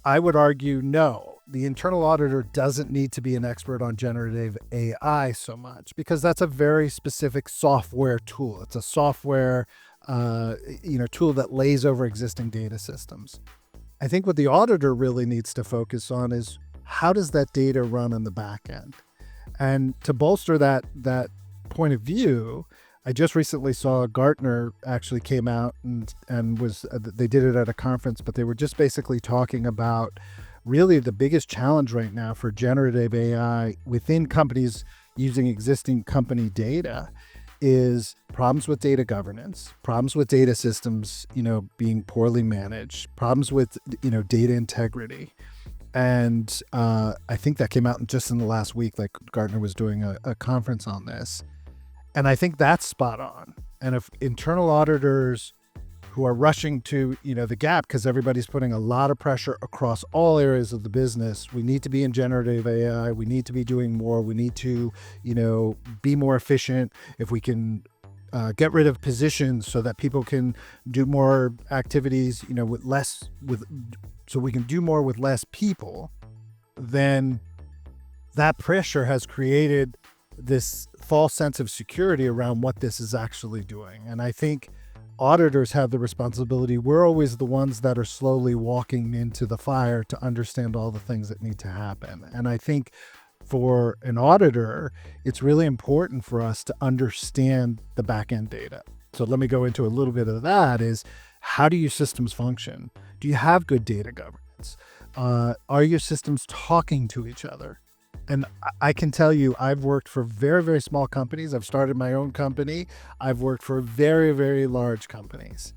I would argue no. The internal auditor doesn't need to be an expert on generative AI so much, because that's a very specific software tool. It's a software tool that lays over existing data systems. I think what the auditor really needs to focus on is, how does that data run on the back end? And to bolster that point of view, I just recently saw Gartner actually came out and was they did it at a conference, but they were just basically talking about really the biggest challenge right now for generative AI within companies using existing company data is problems with data governance, problems with data systems, being poorly managed, problems with, data integrity. And I think that came out just in the last week, like Gartner was doing a conference on this. And I think that's spot on. And if internal auditors who are rushing to, the gap, because everybody's putting a lot of pressure across all areas of the business, we need to be in generative AI, we need to be doing more, we need to, be more efficient. If we can get rid of positions so that people can do more activities, so we can do more with less people, then that pressure has created this false sense of security around what this is actually doing. And I think auditors have the responsibility. We're always the ones that are slowly walking into the fire to understand all the things that need to happen. And I think for an auditor, it's really important for us to understand the back end data. So let me go into a little bit of that. Is, how do your systems function? Do you have good data governance? Are your systems talking to each other? And I can tell you, I've worked for very, very small companies. I've started my own company. I've worked for very, very large companies.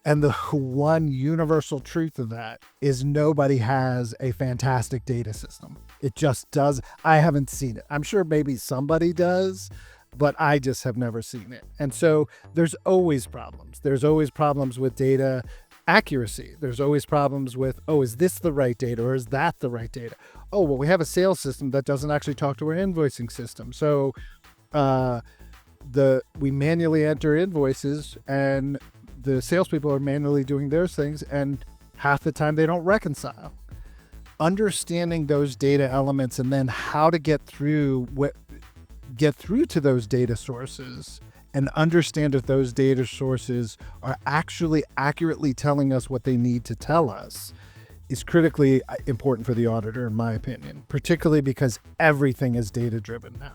And the one universal truth of that is nobody has a fantastic data system. It just does. I haven't seen it. I'm sure maybe somebody does, but I just have never seen it. And so there's always problems. There's always problems with data accuracy. There's always problems with, is this the right data or is that the right data? Oh, well, we have a sales system that doesn't actually talk to our invoicing system. So we manually enter invoices and the salespeople are manually doing their things, and half the time they don't reconcile. Understanding those data elements and then how to get through to those data sources and understand if those data sources are actually accurately telling us what they need to tell us is critically important for the auditor, in my opinion, particularly because everything is data-driven now.